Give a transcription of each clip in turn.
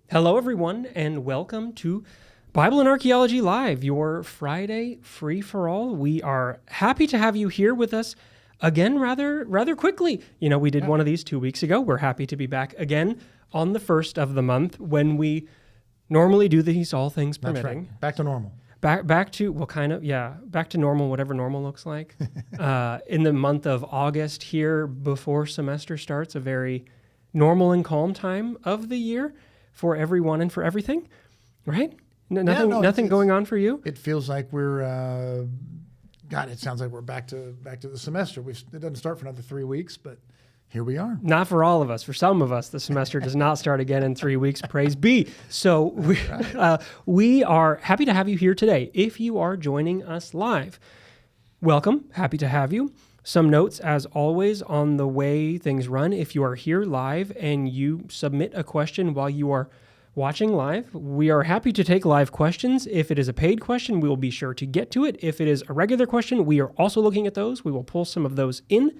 Hello, everyone, and welcome to Bible and Archaeology Live, your Friday free-for-all. We are happy to have you here with us again rather quickly. You know, we did one of these 2 weeks ago. We're happy to be back again on the first of the month when we normally do these, all things permitting. That's right. Back to normal. Back to, well, kind of, yeah, back to normal, whatever normal looks like. In the month of August here, before semester starts, a very normal and calm time of the year for everyone and for everything, right? Nothing going on for you? It feels like we're, God, it sounds like we're back to the semester. It doesn't start for another 3 weeks, but here we are. Not for all of us. For some of us, the semester does not start again in 3 weeks. Praise be. So we are happy to have you here today. If you are joining us live, welcome. Happy to have you. Some notes, as always, on the way things run. If you are here live and you submit a question while you are watching live, we are happy to take live questions. If it is a paid question, we will be sure to get to it. If it is a regular question, we are also looking at those. We will pull some of those in.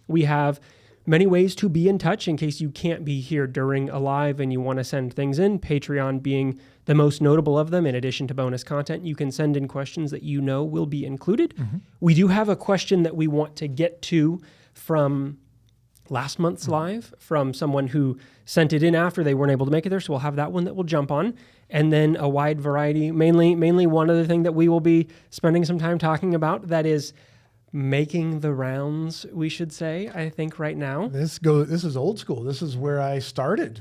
We have many ways to be in touch in case you can't be here during a live and you want to send things in, Patreon being the most notable of them. In addition to bonus content, you can send in questions that you know will be included. Mm-hmm. We do have a question that we want to get to from last month's live from someone who sent it in after they weren't able to make it there. So we'll have that one that we'll jump on. And then a wide variety, mainly one other thing that we will be spending some time talking about that is making the rounds, we should say, I think right now. This is old school. This is where I started.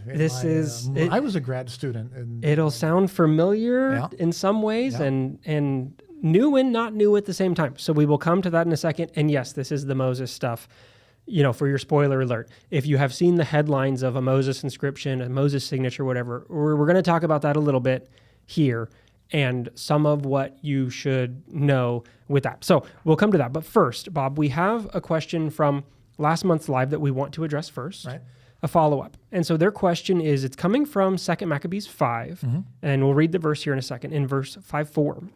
I was a grad student. It'll sound familiar in some ways and new and not new at the same time. So we will come to that in a second. And yes, this is the Moses stuff. You know, for your spoiler alert, if you have seen the headlines of a Moses inscription, a Moses signature, whatever, we're going to talk about that a little bit here and some of what you should know with that. So we'll come to that. But first, Bob, we have a question from last month's live that we want to address first, right? A follow-up. And so their question is, it's coming from 2 Maccabees 5, and we'll read the verse here in a second, in verse 5:4,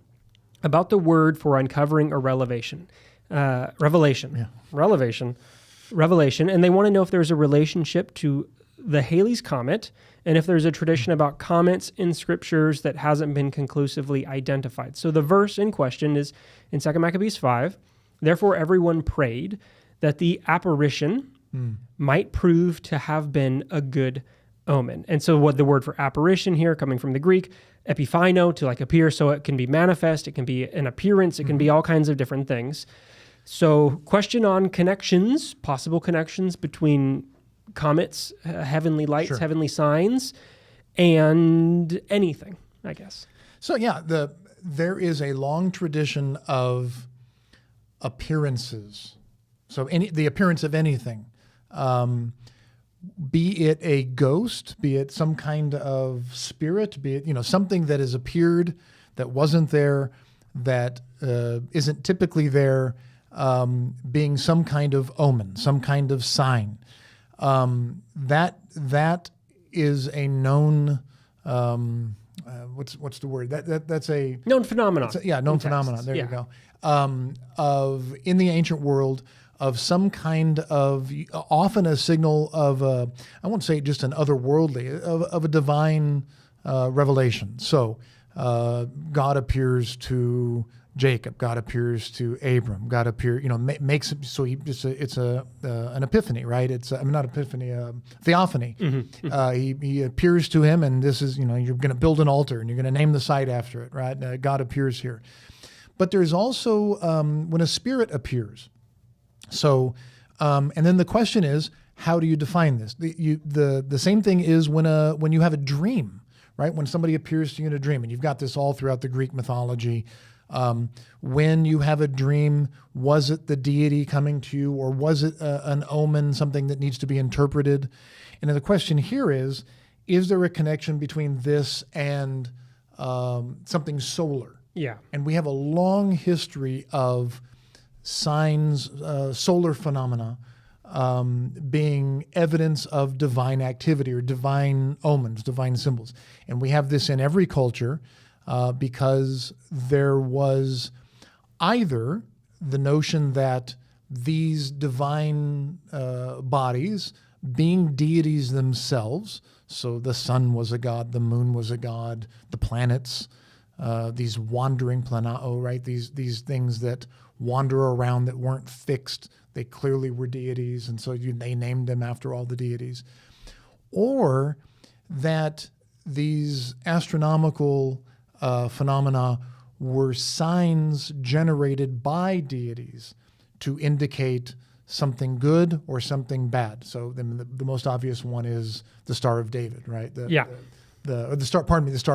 about the word for uncovering or revelation. Revelation, and they want to know if there's a relationship to the Halley's Comet, and if there's a tradition about comets in scriptures that hasn't been conclusively identified. So the verse in question is in 2 Maccabees 5, therefore everyone prayed that the apparition might prove to have been a good omen. And so what the word for apparition here, coming from the Greek, epiphino, to like appear, so it can be manifest, it can be an appearance, it can be all kinds of different things. So question on connections, possible connections between comets, heavenly lights, heavenly signs, and anything, I guess. So yeah, there is a long tradition of appearances. So the appearance of anything, be it a ghost, be it some kind of spirit, be it something that has appeared that wasn't there, that isn't typically there. Being some kind of omen, some kind of sign. That is a known, what's the word? That's a known phenomenon. Known phenomenon. There you go. Of in the ancient world of some kind of, often a signal of I won't say just an otherworldly, of a divine revelation. So God appears to Jacob, God appears to Abram, God appears, makes it so it's an epiphany, right? Not epiphany, theophany. He appears to him, and this is, you're going to build an altar and you're going to name the site after it, right? God appears here. But there's also when a spirit appears. So, and then the question is, how do you define this? The same thing is when you have a dream, right? When somebody appears to you in a dream, and you've got this all throughout the Greek mythology. When you have a dream, was it the deity coming to you, or was it an omen, something that needs to be interpreted? And then the question here is there a connection between this and something solar? Yeah. And we have a long history of signs, solar phenomena, being evidence of divine activity or divine omens, divine symbols. And we have this in every culture. Because there was either the notion that these divine bodies being deities themselves. So the sun was a god, the moon was a god, the planets, these wandering planao, right? These things that wander around that weren't fixed. They clearly were deities, and so they named them after all the deities. Or that these astronomical phenomena were signs generated by deities to indicate something good or something bad. So the most obvious one is the Star of David, right? The Star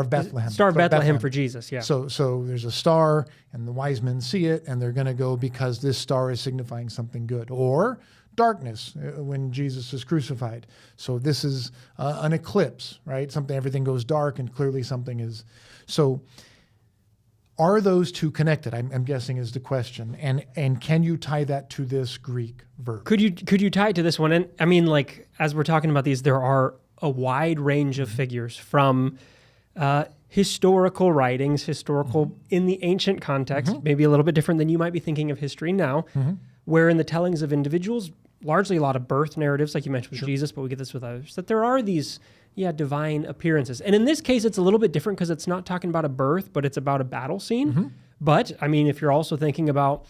of Bethlehem. Star of Bethlehem for Jesus, yeah. So there's a star, and the wise men see it, and they're going to go because this star is signifying something good. Or darkness when Jesus is crucified. So this is an eclipse, right? Everything goes dark, and clearly something is. So are those two connected? I'm guessing is the question. And can you tie that to this Greek verb? Could you tie it to this one? And I mean, like, as we're talking about these, there are a wide range of figures from historical writings, in the ancient context, maybe a little bit different than you might be thinking of history now, where in the tellings of individuals, largely a lot of birth narratives, like you mentioned with Jesus, but we get this with others, that there are these divine appearances. And in this case, it's a little bit different because it's not talking about a birth, but it's about a battle scene. But, I mean, if you're also thinking about,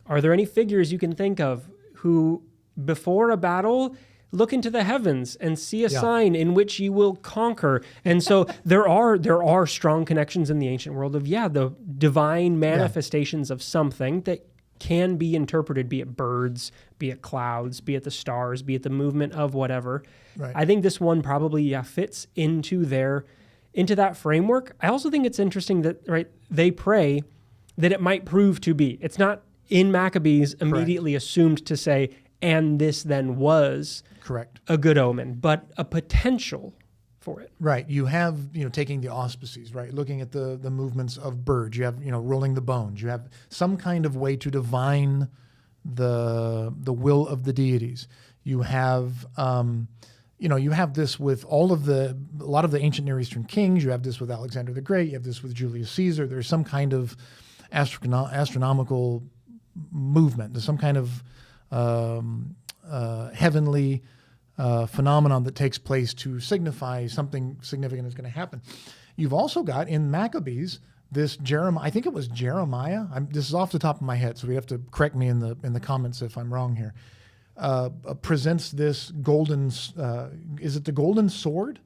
are there any figures you can think of who, before a battle, look into the heavens and see a sign in which you will conquer? And so there are strong connections in the ancient world of, the divine manifestations of something that can be interpreted, be it birds, be it clouds, be it the stars, be it the movement of whatever. Right. I think this one probably fits into that framework. I also think it's interesting that they pray that it might prove to be. It's not in Maccabees immediately assumed to say, and this then was a good omen, but a potential for it. Right. You have, taking the auspices, right? Looking at the movements of birds. You have, rolling the bones. You have some kind of way to divine the will of the deities. You have, you have this with a lot of the ancient Near Eastern kings. You have this with Alexander the Great. You have this with Julius Caesar. There's some kind of astronomical movement. There's some kind of heavenly phenomenon that takes place to signify something significant is going to happen. You've also got in Maccabees this Jeremiah. I think it was Jeremiah. This is off the top of my head, so we have to correct me in the comments if I'm wrong here. Presents this golden. Is it the golden sword?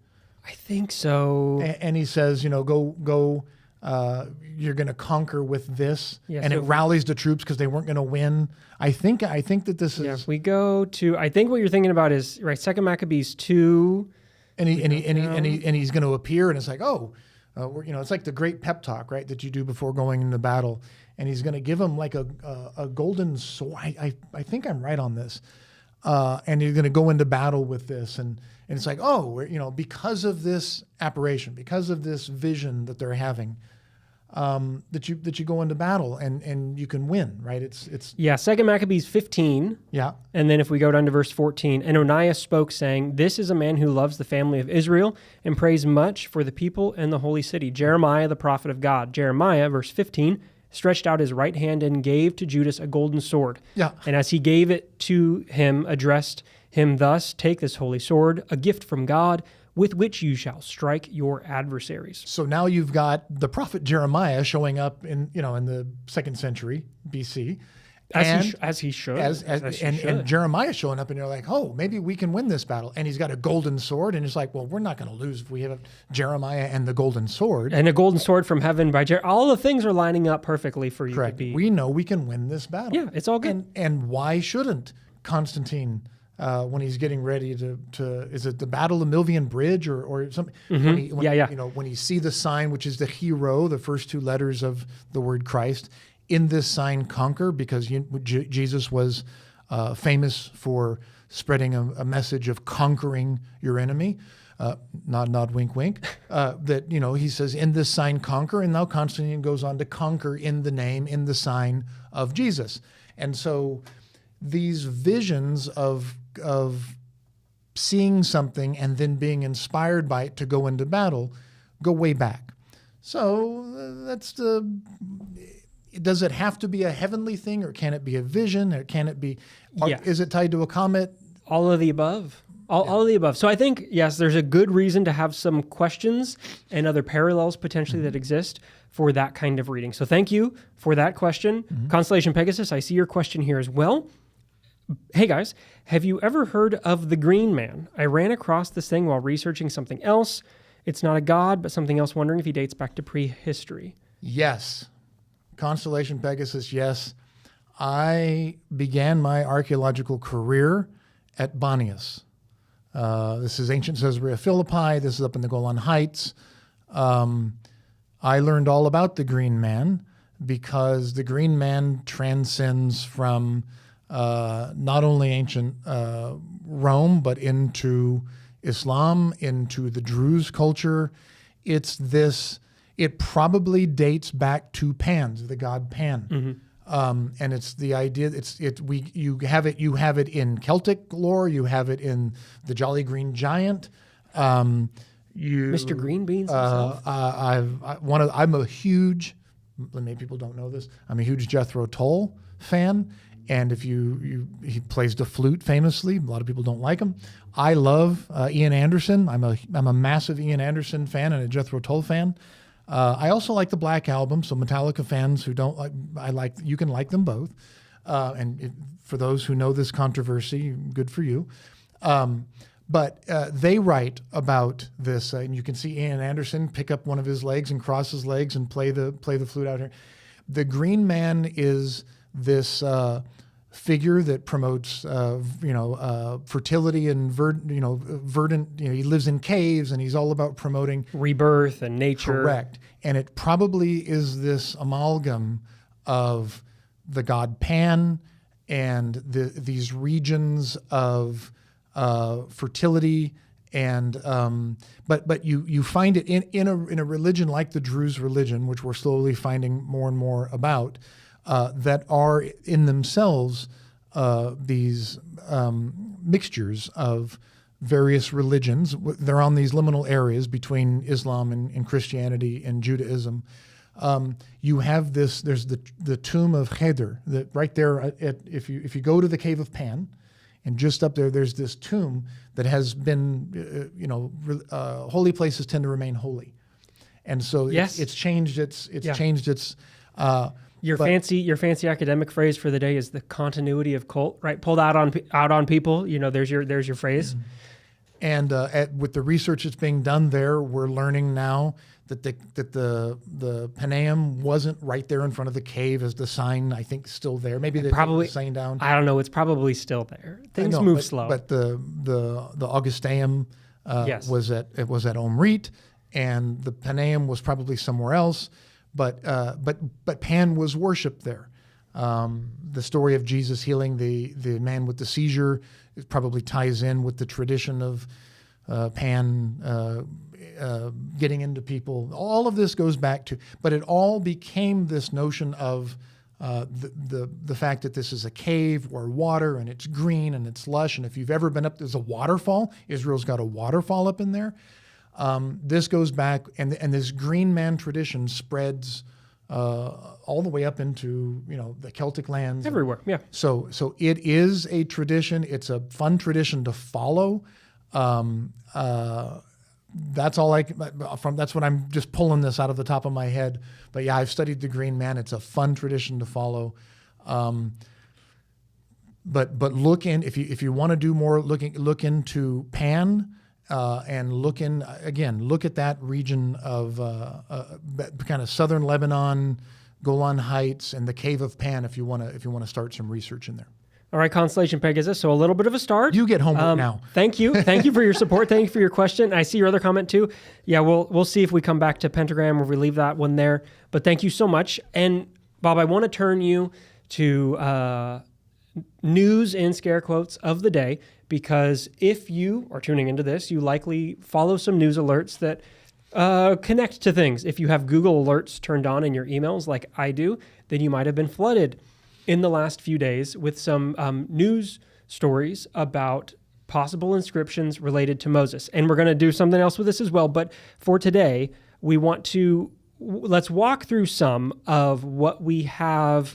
I think so. And he says, go. You're going to conquer with this, and it rallies the troops because they weren't going to win. I think that this is. Yeah, if we go to, I think what you're thinking about is right. 2 Maccabees 2, and he's going to appear, and it's like, it's like the great pep talk, right, that you do before going into battle, and he's going to give him like a golden sword. I think I'm right on this, and you're going to go into battle with this, and it's like, because of this apparition, because of this vision that they're having, that you go into battle and you can win, right? It's 2 Maccabees 15. Yeah. And then if we go down to verse 14, and Onias spoke, saying, "This is a man who loves the family of Israel and prays much for the people and the holy city. Jeremiah, the prophet of God." Jeremiah, verse 15, stretched out his right hand and gave to Judas a golden sword. Yeah. And as he gave it to him, addressed him thus, "Take this holy sword, a gift from God, with which you shall strike your adversaries." So now you've got the prophet Jeremiah showing up in the 2nd century BC, as he should, and Jeremiah showing up, and you're like, maybe we can win this battle. And he's got a golden sword, and it's like, well, we're not going to lose if we have Jeremiah and the golden sword, and a golden sword from heaven by all the things are lining up perfectly for you. Correct. To be. We know we can win this battle. Yeah, it's all good. And why shouldn't Constantine? When he's getting ready to is it the Battle of Milvian Bridge or something? When he see the sign, which is the hero, the first two letters of the word Christ, in this sign conquer, because Jesus was famous for spreading a message of conquering your enemy. Nod, nod, wink, wink. He says, in this sign conquer, and now Constantine goes on to conquer in the name, in the sign of Jesus. And so these visions of seeing something and then being inspired by it to go into battle go way back. So does it have to be a heavenly thing, or can it be a vision, or can it be, is it tied to a comet? All of the above. All of the above. So I think, yes, there's a good reason to have some questions and other parallels potentially that exist for that kind of reading. So thank you for that question. Constellation Pegasus, I see your question here as well. Hey guys, have you ever heard of the Green Man? I ran across this thing while researching something else. It's not a god, but something else, wondering if he dates back to prehistory. Yes. Constellation Pegasus, yes. I began my archaeological career at Banias. This is ancient Caesarea Philippi. This is up in the Golan Heights. I learned all about the Green Man because the Green Man transcends from not only ancient Rome, but into Islam, into the Druze culture. It probably dates back to Pan, the god Pan. And it's the idea. You have it in Celtic lore. You have it in the Jolly Green Giant. Mr. Green Beans himself. I'm a huge. Many people don't know this. I'm a huge Jethro Tull fan, and if he plays the flute famously. A lot of people don't like him. I love Ian Anderson. I'm a massive Ian Anderson fan and a Jethro Tull fan. I also like the Black Album, so Metallica fans who don't like, you can like them both. For those who know this controversy, good for you. But they write about this, and you can see Ian Anderson pick up one of his legs and cross his legs and play the flute out here. The Green Man is this figure that promotes, fertility and verdant. He lives in caves, and he's all about promoting rebirth and nature. Correct, and it probably is this amalgam of the god Pan and these regions of fertility, and but you find it in a religion like the Druze religion, which we're slowly finding more and more about. That are in themselves these mixtures of various religions. They're on these liminal areas between Islam and Christianity and Judaism. You have this. There's the tomb of Khedr that right there. If you go to the cave of Pan, and just up there's this tomb that has been holy places tend to remain holy, and so yes. it's changed its. Your fancy academic phrase for the day is the continuity of cult, right? Pulled out on people. There's your phrase. And with the research that's being done there, we're learning now that the Paneum wasn't right there in front of the cave as the sign. I think still there. Maybe they took the sign down. I don't know. It's probably still there. Things move slow. But the Augusteum was at Omrit, and the Paneum was probably somewhere else. But Pan was worshipped there. The story of Jesus healing the man with the seizure probably ties in with the tradition of Pan getting into people. All of this goes back to, but it all became this notion of the fact that this is a cave or water, and it's green and it's lush. And if you've ever been up, there's a waterfall. Israel's got a waterfall up in there. This goes back, and this Green Man tradition spreads all the way up into the Celtic lands everywhere. Yeah. So it is a tradition. It's a fun tradition to follow. That's all that's what I'm just pulling this out of the top of my head. But yeah, I've studied the Green Man. It's a fun tradition to follow. But look if you want to do more, look into Pan. And look at that region of kind of southern Lebanon, Golan Heights, and the Cave of Pan if you want to start some research in there. All right, Constellation Pegasus. So a little bit of a start. You get homework now. Thank you for your support. Thank you for your question. I see your other comment too. Yeah, we'll see if we come back to pentagram or we leave that one there. But thank you so much. And Bob, I want to turn you to news in scare quotes of the day, because if you are tuning into this, you likely follow some news alerts that connect to things. If you have Google alerts turned on in your emails like I do, then you might have been flooded in the last few days with some news stories about possible inscriptions related to Moses. And we're going to do something else with this as well. But for today, let's walk through some of what we have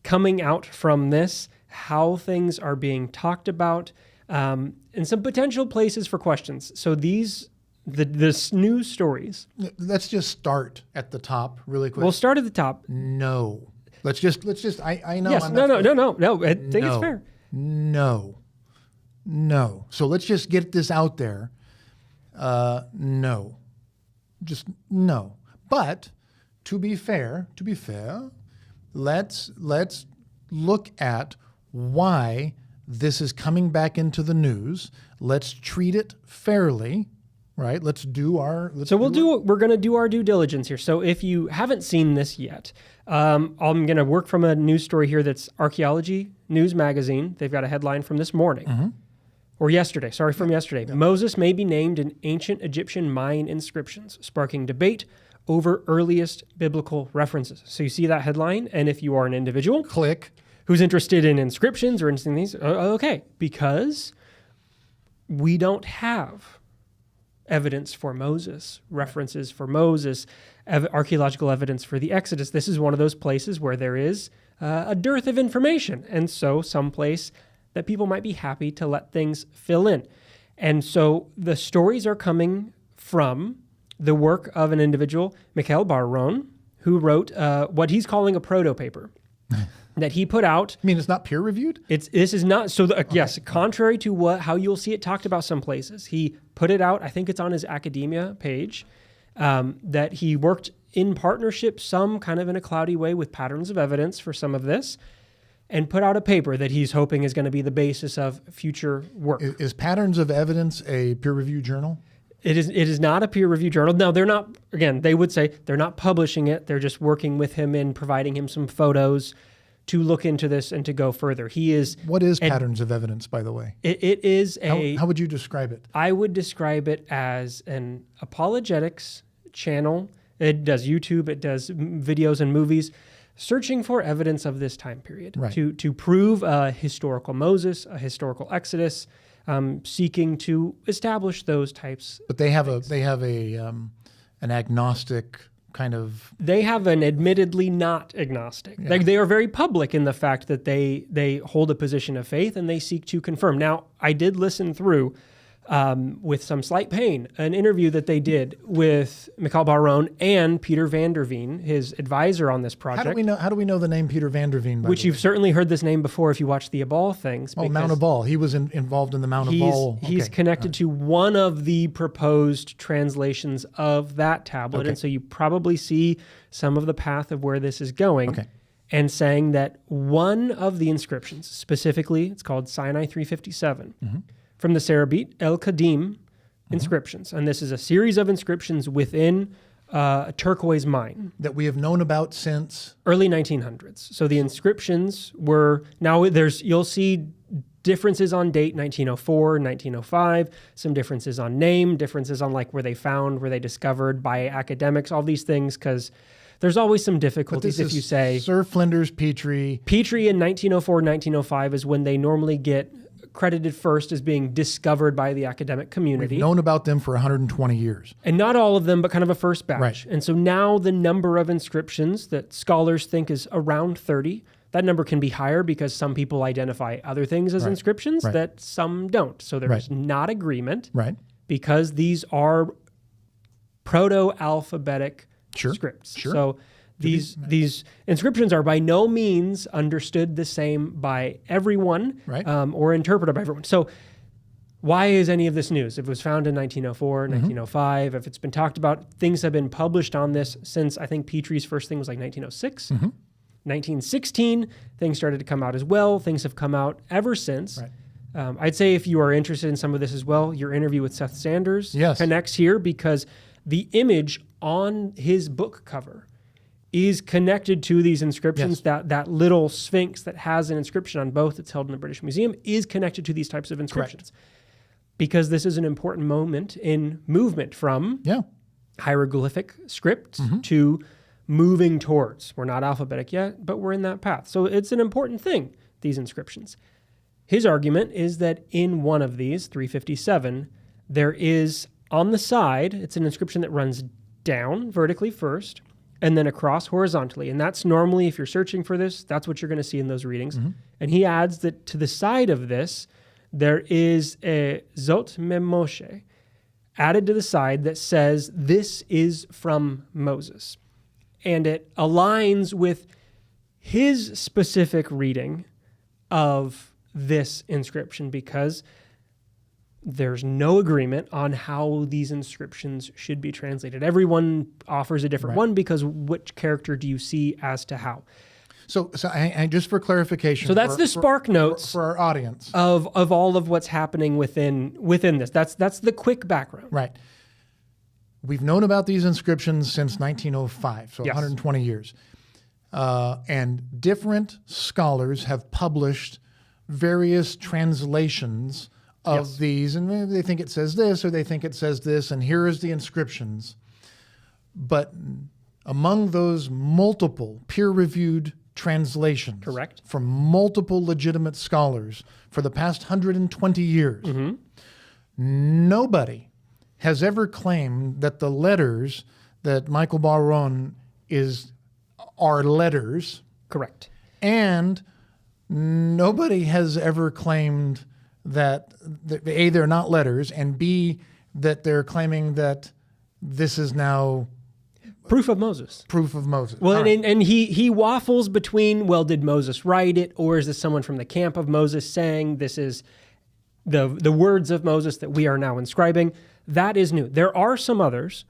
coming out from this, how things are being talked about, and some potential places for questions. So these, the news stories. Let's just start at the top really quick. We'll start at the top. No. Let's just, I know. Yes, no. I think it's fair. No. So let's just get this out there. No. Just no. But to be fair, let's look at why this is coming back into the news. Let's treat it fairly, right? We're going to do our due diligence here. So if you haven't seen this yet, I'm going to work from a news story here that's Archaeology News Magazine. They've got a headline from this morning. Or yesterday, from yesterday. Yeah. Moses may be named in ancient Egyptian Mayan inscriptions, sparking debate over earliest biblical references. So you see that headline, and if you are an individual, click, who's interested in inscriptions or anything these, okay, because we don't have evidence for Moses, references for Moses, archaeological evidence for the Exodus. This is one of those places where there is a dearth of information, and so someplace that people might be happy to let things fill in. And so the stories are coming from the work of an individual, Michael Barron, who wrote what he's calling a proto-paper that he put out. I mean, it's not peer-reviewed? This is not. So, yes, contrary to how you'll see it talked about some places, he put it out, I think it's on his academia page, that he worked in partnership, some kind of in a cloudy way, with Patterns of Evidence for some of this, and put out a paper that he's hoping is going to be the basis of future work. Is Patterns of Evidence a peer-reviewed journal? It is not a peer-reviewed journal. No, they're not. Again, they would say they're not publishing it. They're just working with him in providing him some photos to look into this and to go further. What is Patterns of Evidence, by the way? It is How would you describe it? I would describe it as an apologetics channel. It does YouTube. It does videos and movies, searching for evidence of this time period, right, to prove a historical Moses, a historical Exodus, seeking to establish those types. But they have an agnostic kind of. They have an admittedly not agnostic. Yeah. They are very public in the fact that they hold a position of faith and they seek to confirm. Now, I did listen through, with some slight pain, an interview that they did with Michael Barron and Peter van der Veen, his advisor on this project. How do we know the name Peter van der Veen? Which you've certainly heard this name before if you watch the Abal things. Oh, Mount Abal. He was involved in the Mount Abal. He's connected to one of the proposed translations of that tablet, and so you probably see some of the path of where this is going. Okay. And saying that one of the inscriptions, specifically, it's called Sinai 357. From the Serabit, el-Khadim inscriptions. And this is a series of inscriptions within a turquoise mine. That we have known about since? Early 1900s. So the inscriptions were, now you'll see differences on date, 1904, 1905, some differences on name, differences on like where they found, where they discovered by academics, all these things, because there's always some difficulties if you say. Sir Flinders Petrie. Petrie in 1904, 1905 is when they normally get credited first as being discovered by the academic community. We've known about them for 120 years. And not all of them, but kind of a first batch. Right. And so now the number of inscriptions that scholars think is around 30. That number can be higher because some people identify other things as inscriptions that some don't. So there's not agreement because these are proto-alphabetic scripts. Sure. So these inscriptions are by no means understood the same by everyone or interpreted by everyone. So why is any of this news? If it was found in 1904, 1905, if it's been talked about, things have been published on this since I think Petrie's first thing was like 1906. 1916, things started to come out as well. Things have come out ever since. I'd say if you are interested in some of this as well, your interview with Seth Sanders connects here because the image on his book cover is connected to these inscriptions. That little sphinx that has an inscription on both that's held in the British Museum is connected to these types of inscriptions. Because this is an important moment in movement from hieroglyphic script to moving towards. We're not alphabetic yet, but we're in that path. So it's an important thing, these inscriptions. His argument is that in one of these, 357, there is on the side, it's an inscription that runs down vertically first, and then across horizontally. And that's normally, if you're searching for this, that's what you're going to see in those readings. And he adds that to the side of this, there is a Zot Memoshe added to the side that says this is from Moses. And it aligns with his specific reading of this inscription because there's no agreement on how these inscriptions should be translated. Everyone offers a different one because which character do you see as to how? So I just for clarification. So that's the spark notes for our audience of all of what's happening within this. That's the quick background. Right. We've known about these inscriptions since 1905, so 120 years. And different scholars have published various translations of these, and maybe they think it says this or they think it says this, and here is the inscriptions. But among those multiple peer-reviewed translations from multiple legitimate scholars for the past 120 years, nobody has ever claimed that the letters that Michael Baron are letters. Correct. And nobody has ever claimed that A, they're not letters, and B, that they're claiming that this is now proof of Moses. Proof of Moses. Well, and he waffles between, well, did Moses write it, or is this someone from the camp of Moses saying this is the words of Moses that we are now inscribing? That is new. There are some others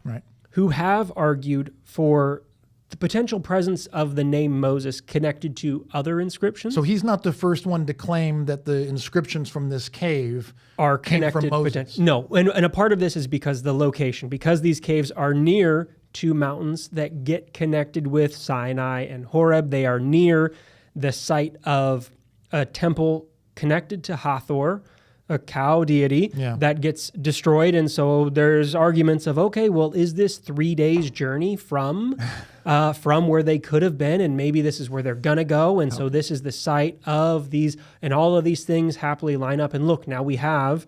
who have argued for the potential presence of the name Moses connected to other inscriptions. So he's not the first one to claim that the inscriptions from this cave are came connected from Moses. No, and a part of this is because the location, because these caves are near two mountains that get connected with Sinai and Horeb. They are near the site of a temple connected to Hathor, a cow deity that gets destroyed. And so there's arguments of, okay, well, is this 3 days journey from where they could have been? And maybe this is where they're going to go. And so this is the site of these, and all of these things happily line up. And look, now we have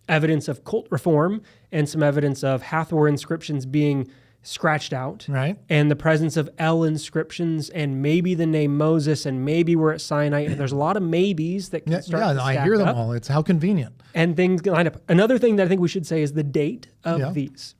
evidence of cult reform and some evidence of Hathor inscriptions being scratched out, and the presence of El inscriptions, and maybe the name Moses, and maybe we're at Sinai. And there's a lot of maybes that can start to stack I hear them up, all. It's how convenient. and things line up. Another thing that I think we should say is the date of these,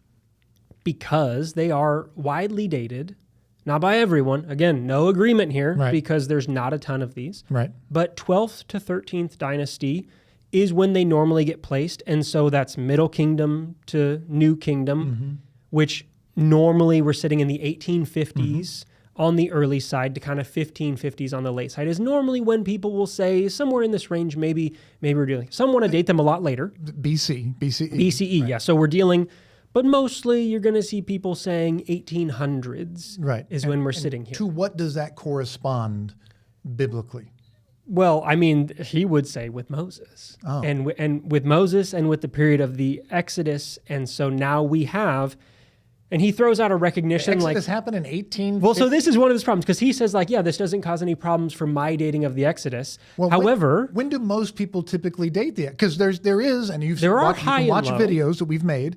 because they are widely dated, not by everyone. Again, no agreement here, because there's not a ton of these. But 12th to 13th dynasty is when they normally get placed, and so that's Middle Kingdom to New Kingdom, which normally we're sitting in the 1850s on the early side to kind of 1550s on the late side is normally when people will say somewhere in this range, maybe we're dealing. Some want to date them a lot later. BCE, yeah. So we're dealing, but mostly you're going to see people saying 1800s is when we're sitting here. To what does that correspond biblically? Well, I mean, he would say with Moses, and with Moses and with the period of the Exodus. And so now we have... And he throws out a recognition Exodus happened in 1850? Well, so this is one of his problems, because he says, like, yeah, this doesn't cause any problems for my dating of the Exodus. Well, however... When do most people typically date the... Because there is, and you can watch videos that we've made,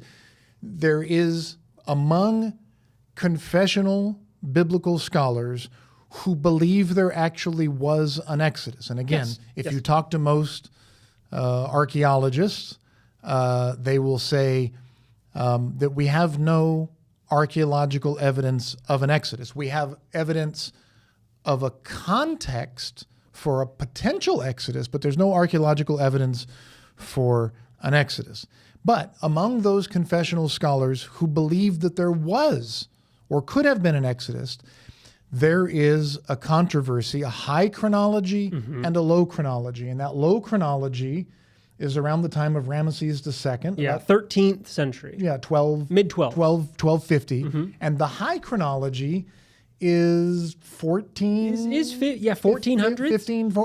there is among confessional biblical scholars who believe there actually was an Exodus. And again, if you talk to most archaeologists, they will say that we have no archaeological evidence of an Exodus. We have evidence of a context for a potential Exodus, but there's no archaeological evidence for an Exodus. But among those confessional scholars who believe that there was or could have been an Exodus, there is a controversy, a high chronology and a low chronology. And that low chronology is around the time of Ramesses II. Yeah, 13th century. Yeah, mid-12th. 1250. And the high chronology is 1400s?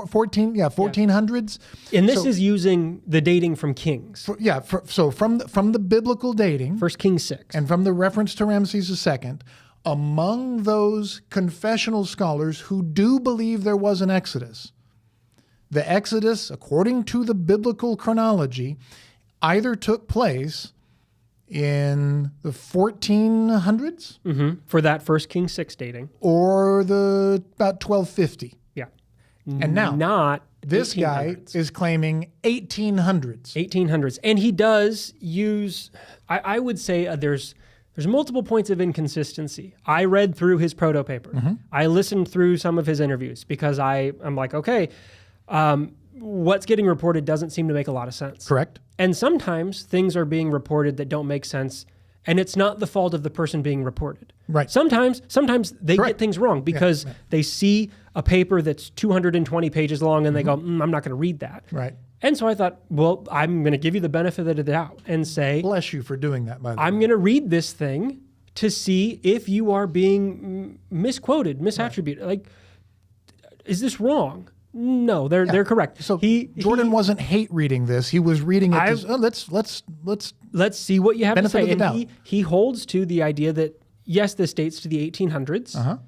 1400s. And this is using the dating from Kings. So from the biblical dating. 1 Kings 6. And from the reference to Ramesses II, among those confessional scholars who do believe there was an Exodus, the Exodus, according to the biblical chronology, either took place in the 1400s for that 1 Kings 6 dating, or about 1250. Yeah. And now, not this guy 1800s. is claiming 1800s. 1800s. And he does use, I would say there's multiple points of inconsistency. I read through his proto paper. I listened through some of his interviews because I'm like, okay, what's getting reported doesn't seem to make a lot of sense. Correct. And sometimes things are being reported that don't make sense, and it's not the fault of the person being reported. Right. Sometimes they Correct. get things wrong because they see a paper that's 220 pages long and they go, I'm not going to read that. Right. And so I thought, well, I'm going to give you the benefit of the doubt and say, Bless you for doing that, by the way. I'm going to read this thing to see if you are being misquoted, misattributed. Like, is this wrong? No, they're correct. So Jordan wasn't hate reading this. He was reading it. Let's see what you have to say. Benefit of the doubt. He holds to the idea that, yes, this dates to the 1800s.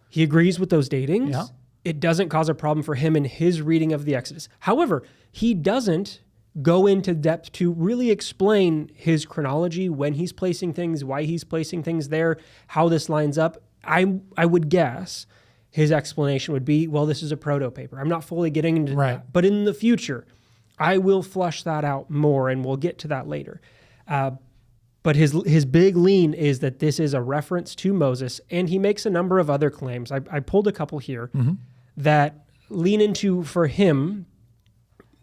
He agrees with those datings. Yeah. It doesn't cause a problem for him in his reading of the Exodus. However, he doesn't go into depth to really explain his chronology, when he's placing things, why he's placing things there, how this lines up. I would guess his explanation would be, well, this is a proto paper. I'm not fully getting into that. But in the future, I will flush that out more, and we'll get to that later. But his big lean is that this is a reference to Moses, and he makes a number of other claims. I pulled a couple here that lean into, for him,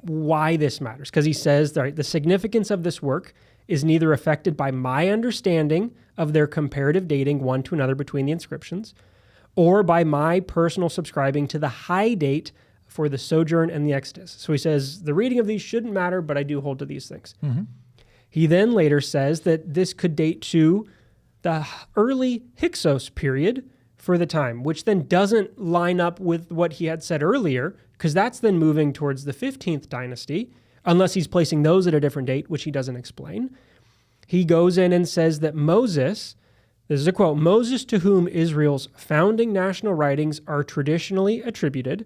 why this matters. Because he says, the significance of this work is neither affected by my understanding of their comparative dating one to another between the inscriptions, or by my personal subscribing to the high date for the sojourn and the Exodus. So he says, the reading of these shouldn't matter, but I do hold to these things. He then later says that this could date to the early Hyksos period for the time, which then doesn't line up with what he had said earlier, because that's then moving towards the 15th dynasty, unless he's placing those at a different date, which he doesn't explain. He goes in and says that Moses, this is a quote, Moses, to whom Israel's founding national writings are traditionally attributed,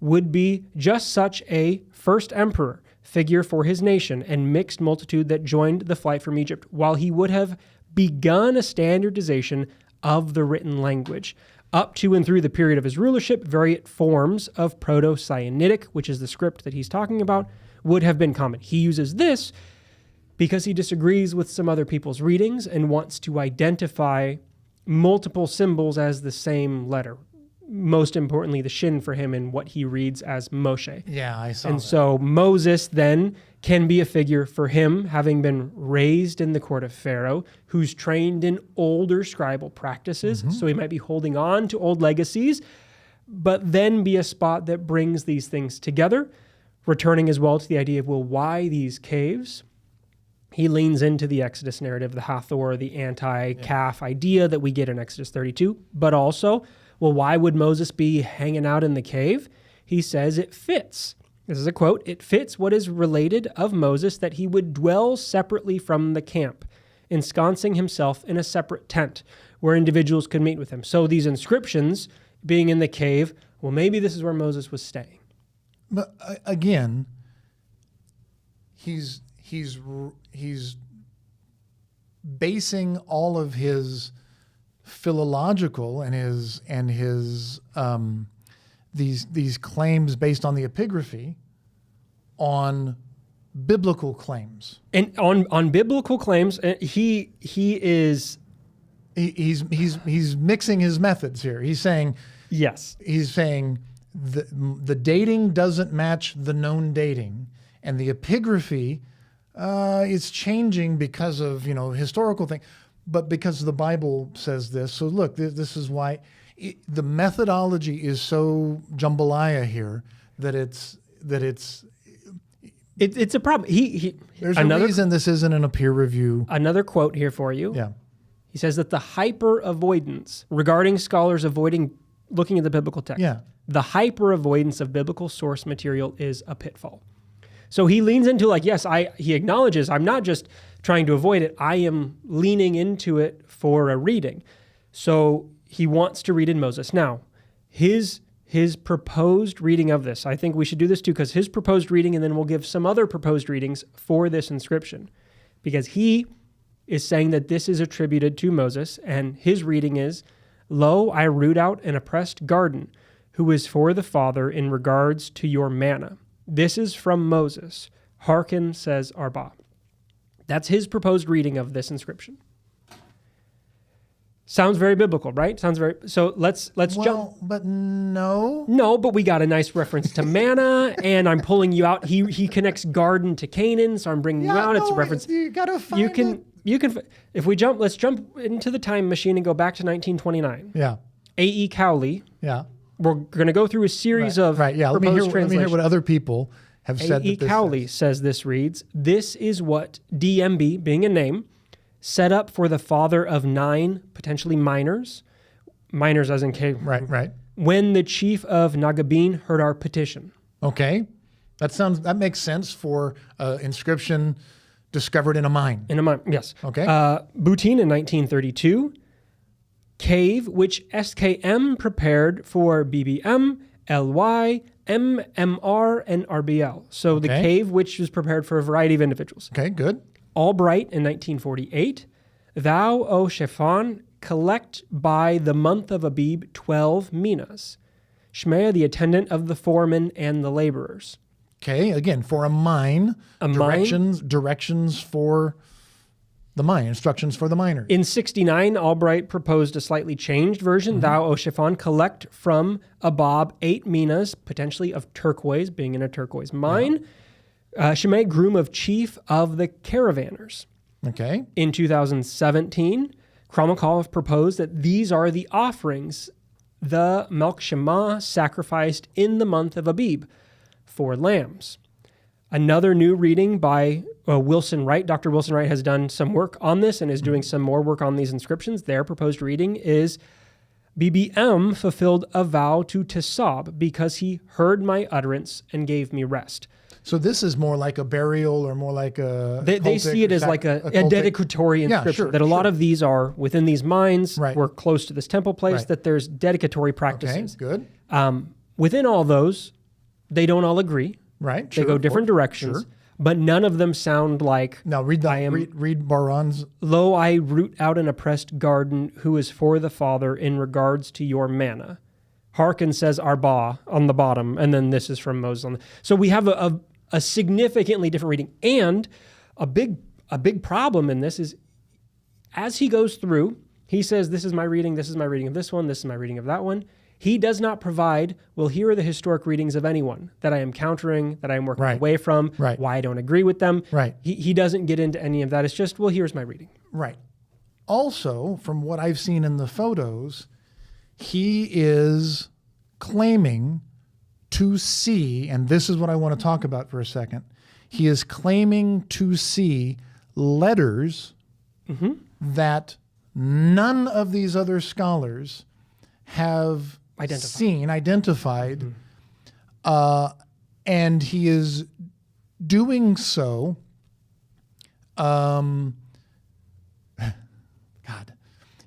would be just such a first emperor, figure for his nation, and mixed multitude that joined the flight from Egypt, while he would have begun a standardization of the written language. Up to and through the period of his rulership, various forms of Proto-Sinaitic, which is the script that he's talking about, would have been common. He uses this because he disagrees with some other people's readings and wants to identify multiple symbols as the same letter. Most importantly, the shin for him in what he reads as Moshe. Yeah, I saw and that. So Moses then can be a figure for him, having been raised in the court of Pharaoh, who's trained in older scribal practices. So he might be holding on to old legacies, but then be a spot that brings these things together, returning as well to the idea of, well, why these caves? He leans into the Exodus narrative, the Hathor, the anti-calf idea that we get in Exodus 32, but also, well, why would Moses be hanging out in the cave? He says it fits. This is a quote. It fits what is related of Moses, that he would dwell separately from the camp, ensconcing himself in a separate tent where individuals could meet with him. So these inscriptions being in the cave, well, maybe this is where Moses was staying. But again, he's basing all of his philological and his these claims based on the epigraphy on biblical claims. And on biblical claims, he's mixing his methods here. He's saying yes. He's saying the dating doesn't match the known dating, and the epigraphy is changing because of historical thing. But because the Bible says this, so look, this is why the methodology is so jambalaya here that it's a problem. There's a reason this isn't in a peer review. Another quote here for you. Yeah, he says that the hyper avoidance regarding scholars avoiding looking at the biblical text. Yeah, the hyper avoidance of biblical source material is a pitfall. So he leans into he acknowledges, I'm not just trying to avoid it, I am leaning into it for a reading. So he wants to read in Moses. Now, his proposed reading of this, I think we should do this too, because his proposed reading, and then we'll give some other proposed readings for this inscription, because he is saying that this is attributed to Moses, and his reading is, "Lo, I root out an oppressed garden, who is for the Father in regards to your manna. This is from Moses. Hearken, says Arba. That's his proposed reading of this inscription. Sounds very biblical, right? Sounds very. So let's jump. But no. No, but we got a nice reference to manna, and I'm pulling you out. He connects garden to Canaan, so I'm bringing you out. It's a reference. You gotta find You can. If we jump, let's jump into the time machine and go back to 1929. Yeah. A.E. Cowley. Yeah. We're going to go through a series of Yeah. Let me hear what other people have said. A.E. Cowley says this reads, "This is what DMB, being a name, set up for the father of 9 potentially miners as in K. Right. When the chief of Nagabin heard our petition." Okay, that makes sense for inscription discovered in a mine. In a mine, yes. Okay. Boutin in 1932, cave which SKM prepared for BBM, LY, MMR, and RBL. So the cave which was prepared for a variety of individuals. Okay, good. Albright in 1948, thou, O Shaphan, collect by the month of Abib 12 minas. Shmea, the attendant of the foreman and the laborers. Okay, again, for a mine, directions for the mine, instructions for the miner. In 69, Albright proposed a slightly changed version. Thou, O Shaphan, collect from Abab 8 minas, potentially of turquoise, being in a turquoise mine. Shimei, groom of chief of the caravanners. Okay. In 2017, Kramakov proposed that these are the offerings the Melchishemah sacrificed in the month of Abib, 4 lambs. Another new reading by Wilson Wright. Dr. Wilson Wright has done some work on this and is doing some more work on these inscriptions. Their proposed reading is, BBM fulfilled a vow to Tesab because he heard my utterance and gave me rest. So this is more like a burial or more like a... They see it as like a dedicatory inscription, that a lot of these are within these mines. We're close to this temple place, that there's dedicatory practices. Okay, good. Within all those, they don't all agree. Right. They go different directions, but none of them sound like... Now read Baron's... Lo, I root out an oppressed garden who is for the Father in regards to your manna. Hearken, says Arba on the bottom, and then this is from Moses. So we have a significantly different reading. And a big problem in this is, as he goes through, he says, this is my reading of this one, this is my reading of that one. He does not provide, well, here are the historic readings of anyone that I am countering, that I am working away from, why I don't agree with them. He doesn't get into any of that. It's just, well, here's my reading. Right. Also, from what I've seen in the photos, he is claiming to see, and this is what I want to talk about for a second, he is claiming to see letters that none of these other scholars have identified, and he is doing so,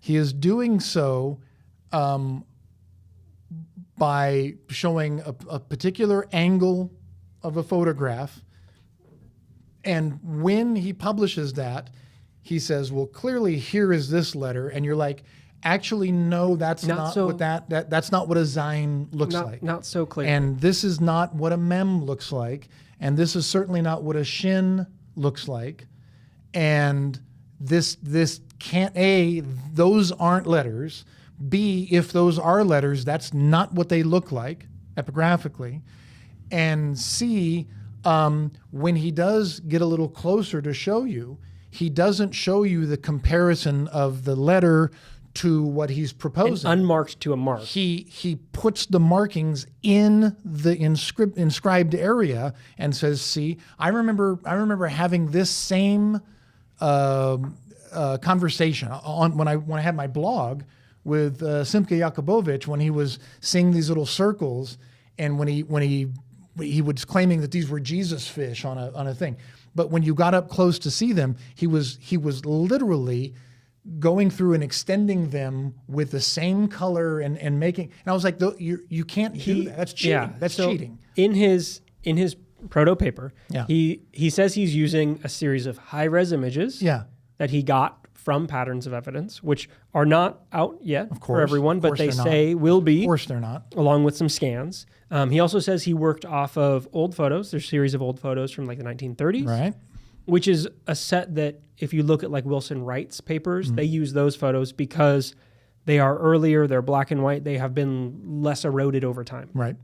he is doing so by showing a particular angle of a photograph. And when he publishes that, he says, well, clearly here is this letter. And you're like, actually, no, that's not what that's not what a Zayin looks like. Not so clear. And this is not what a Mem looks like. And this is certainly not what a Shin looks like. And this can't, A, those aren't letters. B, if those are letters, that's not what they look like epigraphically. And C, when he does get a little closer to show you, he doesn't show you the comparison of the letter to what he's proposing. An unmarked to a mark. He puts the markings in the inscribed area and says, see, I remember having this same conversation when I had my blog with Simke Jakubowicz, when he was seeing these little circles, and when he was claiming that these were Jesus fish on a thing. But when you got up close to see them, he was literally going through and extending them with the same color and making. And I was like, you can't do that. That's cheating. Yeah. That's cheating. In his proto paper, he says he's using a series of high res images that he got from patterns of evidence, which are not out yet for everyone, but they they're say will be. Of course they're not. Along with some scans. He also says he worked off of old photos. There's a series of old photos from like the 1930s. Right. Which is a set that if you look at like Wilson Wright's papers, they use those photos because they are earlier, they're black and white, they have been less eroded over time. Right.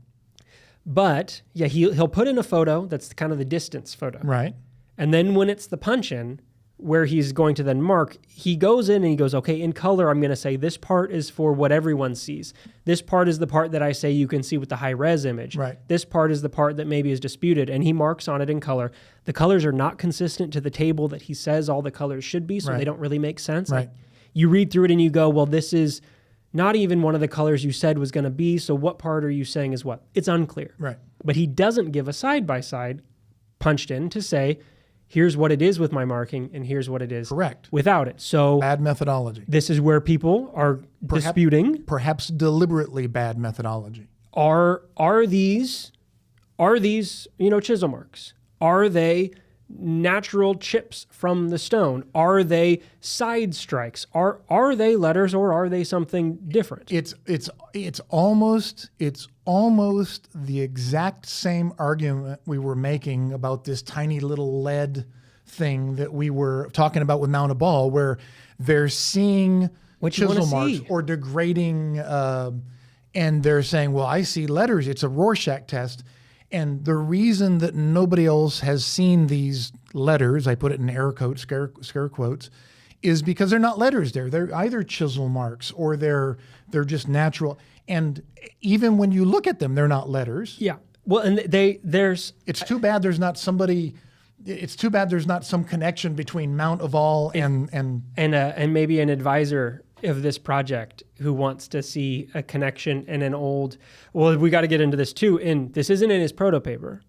But yeah, he'll put in a photo that's kind of the distance photo. Right. And then when it's the punch-in, where he's going to then mark, he goes in and he goes, okay, in color, I'm going to say this part is for what everyone sees. This part is the part that I say you can see with the high-res image. Right. This part is the part that maybe is disputed, and he marks on it in color. The colors are not consistent to the table that he says all the colors should be, so they don't really make sense. Right. Like, you read through it and you go, well, this is not even one of the colors you said was going to be, so what part are you saying is what? It's unclear. Right. But he doesn't give a side-by-side punched in to say, here's what it is with my marking, and here's what it is without it. So bad methodology. This is where people are disputing. Perhaps deliberately bad methodology. Are these chisel marks? Are they natural chips from the stone? Are they side strikes? Are they letters, or are they something different? It's almost the exact same argument we were making about this tiny little lead thing that we were talking about with Mount Ebal, where they're seeing chisel marks or degrading, and they're saying, well, I see letters. It's a Rorschach test. And the reason that nobody else has seen these letters, I put it in air quotes, scare quotes, is because they're not letters there. They're either chisel marks or they're just natural. And even when you look at them, they're not letters. Yeah. Well, and it's too bad there's not somebody. It's too bad there's not some connection between Mount Ebal and maybe an advisor of this project who wants to see a connection in an old. Well, we got to get into this too. And this isn't in his proto paper,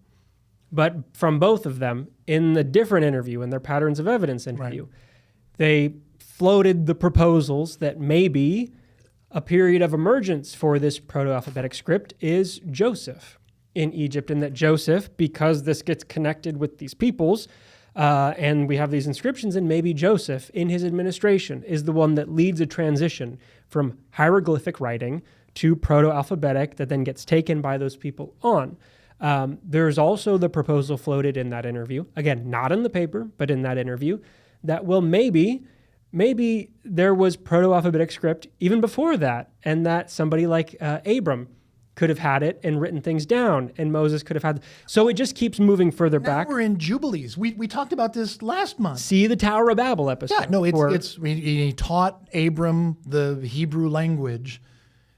but from both of them in the different interview, in their patterns of evidence interview, they floated the proposals that maybe a period of emergence for this proto-alphabetic script is Joseph in Egypt, and that Joseph, because this gets connected with these peoples, and we have these inscriptions, and maybe Joseph in his administration is the one that leads a transition from hieroglyphic writing to proto-alphabetic that then gets taken by those people on. There's also the proposal floated in that interview, again, not in the paper, but in that interview, that, well, maybe there was proto-alphabetic script even before that, and that somebody like Abram could have had it and written things down, and Moses could have had. So it just keeps moving further back. We're in Jubilees. We talked about this last month. See the Tower of Babel episode. Yeah, no, he taught Abram the Hebrew language.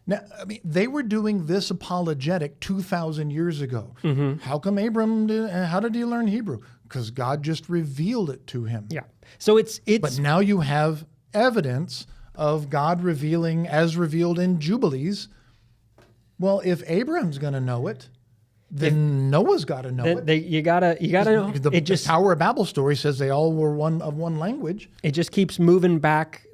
Now, I mean, they were doing this apologetic 2,000 years ago. Mm-hmm. How come how did he learn Hebrew? Because God just revealed it to him. Yeah. So it's. But now you have evidence of God revealing as revealed in Jubilees. Well, if Abraham's going to know it, then Noah's got to know it. You gotta know. The Tower of Babel story says they all were of one language. It just keeps moving back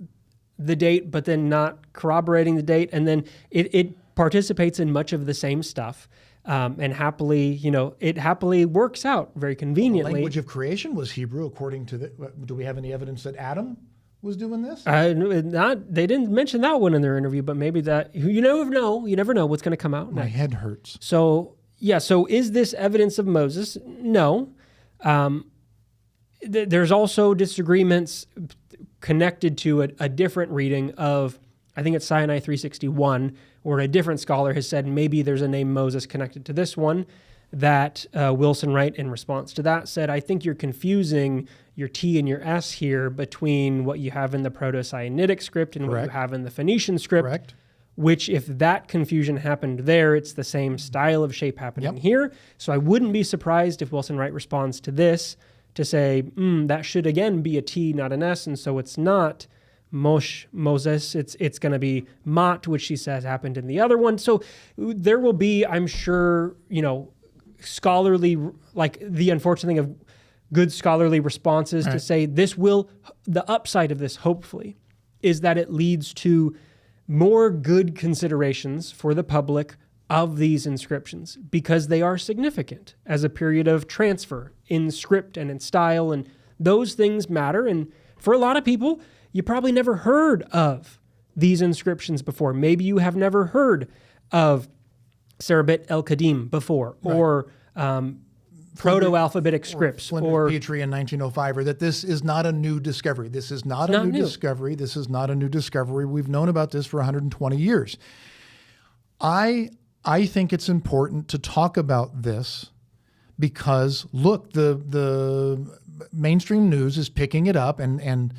the date, but then not corroborating the date, and then it participates in much of the same stuff, and happily, it happily works out very conveniently. The language of creation was Hebrew, according to do we have any evidence that Adam was doing this? They didn't mention that one in their interview, but maybe that, you never know. You never know what's going to come out. My head hurts. So is this evidence of Moses? No. There's also disagreements connected to a different reading of, I think it's Sinai 361, where a different scholar has said maybe there's a name Moses connected to this one, that Wilson Wright, in response to that, said, I think you're confusing your T and your S here between what you have in the Proto-Sinaitic script and what you have in the Phoenician script, which if that confusion happened there, it's the same style of shape happening here. So I wouldn't be surprised if Wilson Wright responds to this to say, that should again be a T, not an S, and so it's not Moses, it's going to be Mot, which she says happened in the other one. So there will be, I'm sure, scholarly, like the unfortunate thing of good scholarly responses to say the upside of this, hopefully, is that it leads to more good considerations for the public of these inscriptions because they are significant as a period of transfer in script and in style, and those things matter. And for a lot of people, you probably never heard of these inscriptions before. Maybe you have never heard of Serabit el-Khadim before, or proto-alphabetic scripts, or Petrie in 1905, or that this is not a new discovery. This is not a new discovery. This is not a new discovery. We've known about this for 120 years. I think it's important to talk about this because, look, the mainstream news is picking it up and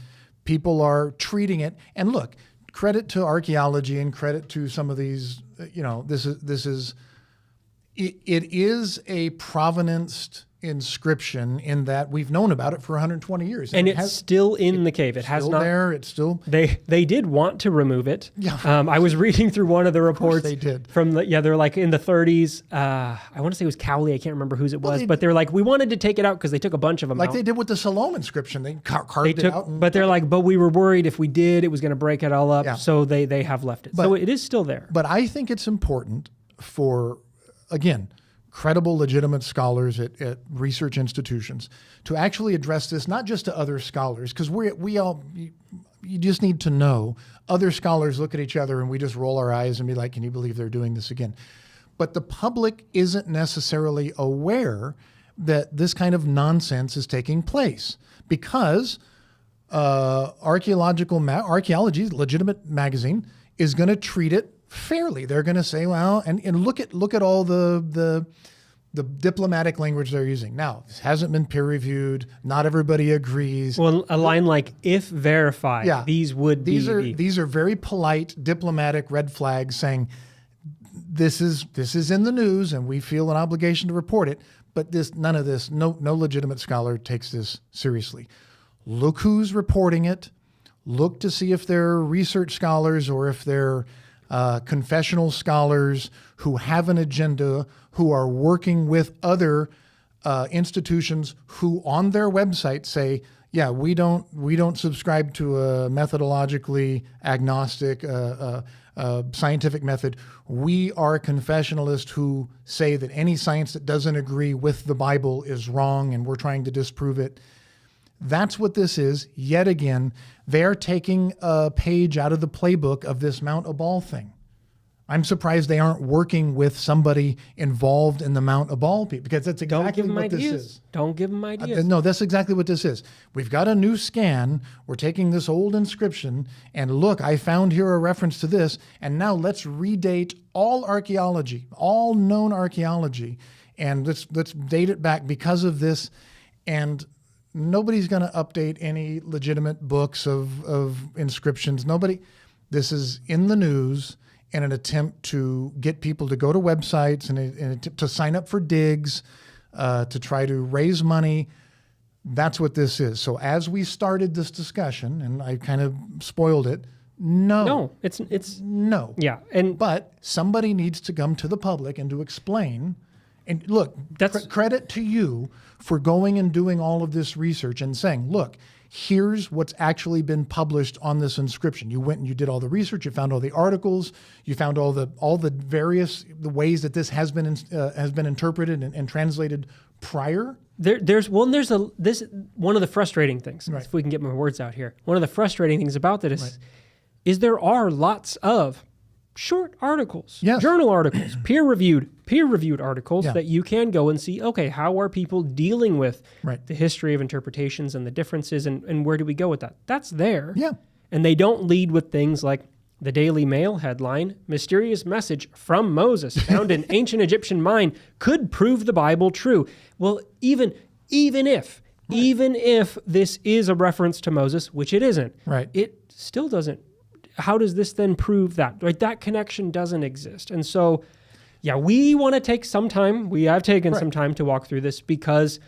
people are treating it. And look, credit to archaeology and credit to some of these, it is a provenanced inscription in that we've known about it for 120 years. And it's still in the cave. It has not. There. It's still. They did want to remove it. Yeah. I was reading through one of the reports. They did. They're like in the 30s. I want to say it was Cowley. I can't remember whose it was, but they're like, we wanted to take it out because they took a bunch of them out. Like they did with the Salome inscription. They carved it out. But they're like, but we were worried if we did, it was going to break it all up. Yeah. So they have left it. So it is still there. But I think it's important for, again, credible, legitimate scholars at research institutions to actually address this, not just to other scholars, because you just need to know other scholars look at each other and we just roll our eyes and be like, can you believe they're doing this again? But the public isn't necessarily aware that this kind of nonsense is taking place because Archaeology, legitimate magazine, is going to treat it fairly. They're going to say, well, and look at all the diplomatic language they're using. Now, this hasn't been peer reviewed. Not everybody agrees. Well, a line like "if verified," these are very polite diplomatic red flags saying this is in the news and we feel an obligation to report it. But no legitimate scholar takes this seriously. Look who's reporting it. Look to see if they're research scholars or if they're confessional scholars who have an agenda, who are working with other institutions who on their website say, yeah, we don't subscribe to a methodologically agnostic scientific method. We are confessionalists who say that any science that doesn't agree with the Bible is wrong and we're trying to disprove it. That's what this is. Yet again, they're taking a page out of the playbook of this Mount Ebal thing. I'm surprised they aren't working with somebody involved in the Mount Ebal people, because that's exactly what this is. Don't give them ideas. No, that's exactly what this is. We've got a new scan. We're taking this old inscription, and look, I found here a reference to this, and now let's redate all archaeology, all known archaeology, and let's date it back because of this, and nobody's going to update any legitimate books of inscriptions. Nobody. This is in the news in an attempt to get people to go to websites and to sign up for digs, to try to raise money. That's what this is. So as we started this discussion, and I kind of spoiled it, no, it's no. Yeah, but somebody needs to come to the public and to explain. And look, credit to you for going and doing all of this research and saying, look, here's what's actually been published on this inscription. You went and you did all the research, you found all the articles, you found all the various ways that this has been interpreted and translated prior. There's one of the frustrating things, if we can get my words out here. One of the frustrating things about that is there are lots of short articles, journal articles, peer-reviewed articles that you can go and see, okay, how are people dealing with the history of interpretations and the differences, and where do we go with that? That's there. Yeah. And they don't lead with things like the Daily Mail headline, mysterious message from Moses found in ancient Egyptian mine could prove the Bible true. Well, even if this is a reference to Moses, which it isn't, it still doesn't. How does this then prove that? Right, that connection doesn't exist. And so, we want to take some time. We have taken some time to walk through this, because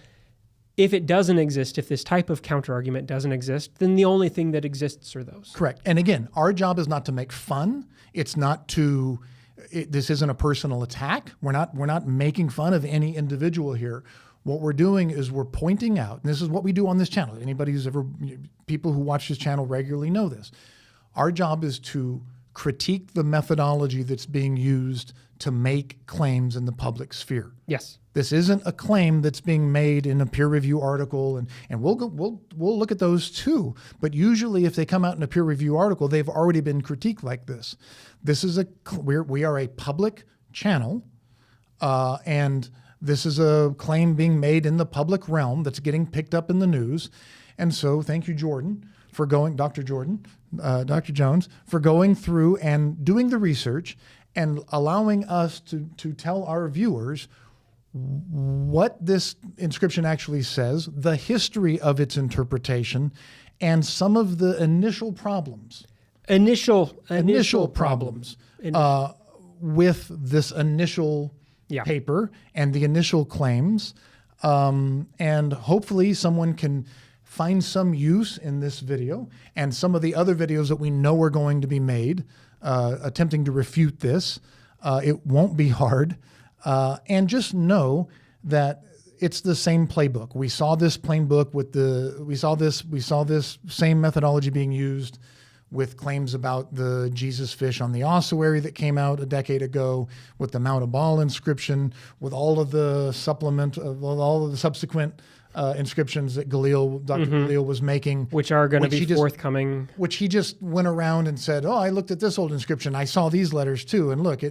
if it doesn't exist, if this type of counter-argument doesn't exist, then the only thing that exists are those. Correct. And again, our job is not to make fun. It's not to, this isn't a personal attack. We're not making fun of any individual here. What we're doing is we're pointing out, and this is what we do on this channel. People who watch this channel regularly know this. Our job is to critique the methodology that's being used to make claims in the public sphere. Yes. This isn't a claim that's being made in a peer review article, and we'll look at those too. But usually, if they come out in a peer review article, they've already been critiqued like this. This is we are a public channel, and this is a claim being made in the public realm that's getting picked up in the news. And so, thank you, Jordan, for going, Dr. Jones, for going through and doing the research and allowing us to tell our viewers what this inscription actually says, the history of its interpretation, and some of the initial problems. Initial problems with this initial paper and the initial claims. And hopefully someone can find some use in this video and some of the other videos that we know are going to be made attempting to refute this. It won't be hard. And just know that it's the same playbook. We saw this playbook with we saw this same methodology being used with claims about the Jesus fish on the ossuary that came out a decade ago, with the Mount Ebal inscription, with all of the subsequent inscriptions that Dr. Galil was making. Which are going to be forthcoming. Which he just went around and said, I looked at this old inscription. I saw these letters too. And look,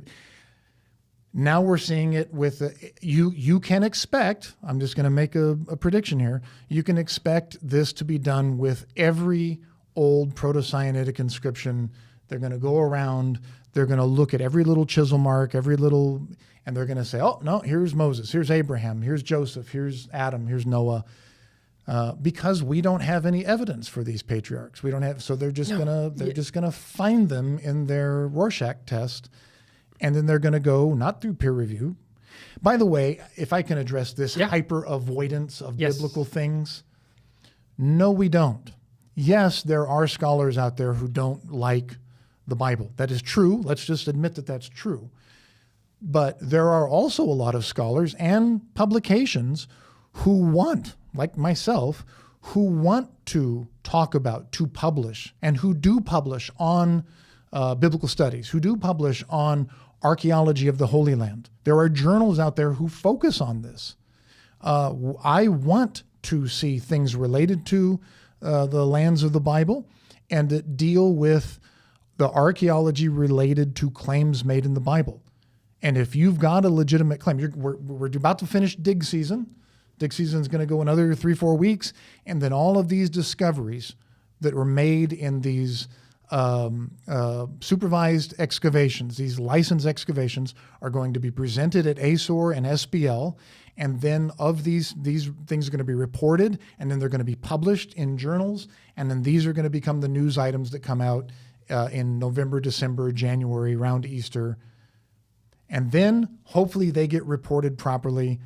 now we're seeing it with, you can expect, I'm just going to make a prediction here, you can expect this to be done with every old Proto-Sinaitic inscription. They're going to go around, they're going to look at every little chisel mark, and they're going to say, oh, no, here's Moses, here's Abraham, here's Joseph, here's Adam, here's Noah, because we don't have any evidence for these patriarchs. We don't have, so they're just going to find them in their Rorschach test. And then they're going to go, not through peer review. By the way, if I can address this hyper avoidance of biblical things. No, we don't. Yes, there are scholars out there who don't like the Bible. That is true. Let's just admit that that's true. But there are also a lot of scholars and publications who want, like myself, who want to talk about, to publish, and who do publish on biblical studies, who do publish on archaeology of the Holy Land. There are journals out there who focus on this. I want to see things related to the lands of the Bible and that deal with the archaeology related to claims made in the Bible. And if you've got a legitimate claim, we're about to finish dig season. Dig season is going to go another 3-4 weeks. And then all of these discoveries that were made in these supervised excavations, these licensed excavations, are going to be presented at ASOR and SBL, and then of these things are going to be reported, and then they're going to be published in journals, and then these are going to become the news items that come out in November, December, January, around Easter, and then hopefully they get reported properly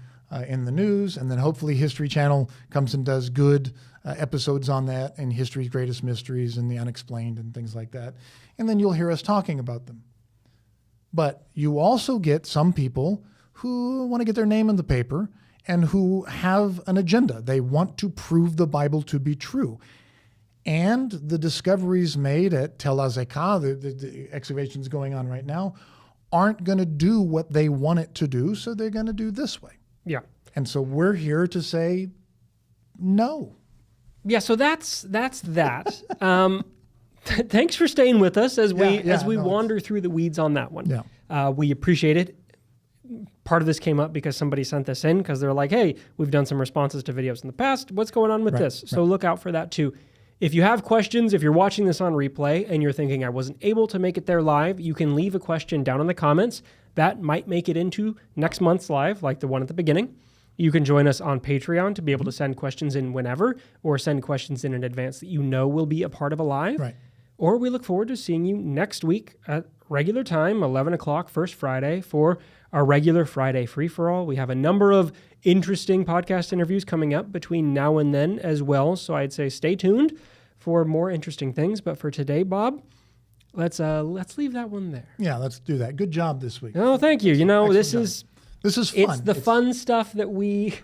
in the news, and then hopefully History Channel comes and does good episodes on that, and History's Greatest Mysteries and the Unexplained and things like that. And then you'll hear us talking about them. But you also get some people who want to get their name in the paper and who have an agenda. They want to prove the Bible to be true. And the discoveries made at Tel Azekah, the excavations going on right now, aren't going to do what they want it to do, so they're going to do this way. Yeah. And so we're here to say no. Yeah, so that's that. Thanks for staying with us as we wander through the weeds on that one. Yeah. We appreciate it. Part of this came up because somebody sent this in because they're like, hey, we've done some responses to videos in the past. What's going on with this? So look out for that too. If you have questions, if you're watching this on replay and you're thinking I wasn't able to make it there live, you can leave a question down in the comments. That might make it into next month's live, like the one at the beginning. You can join us on Patreon to be able to send questions in whenever, or send questions in advance that you know will be a part of a live. Right. Or we look forward to seeing you next week at regular time, 11 o'clock, first Friday, for our regular Friday free-for-all. We have a number of interesting podcast interviews coming up between now and then as well, so I'd say stay tuned for more interesting things. But for today, Bob, let's leave that one there. Yeah, let's do that. Good job this week. Oh, thank you. You know, Excellent this is fun. It's the fun stuff that we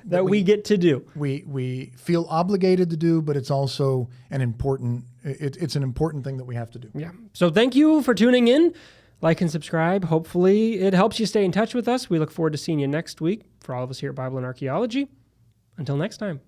that we get to do. We feel obligated to do, but it's also an important it's an important thing that we have to do. Yeah. So thank you for tuning in. Like and subscribe. Hopefully it helps you stay in touch with us. We look forward to seeing you next week for all of us here at Bible and Archaeology. Until next time.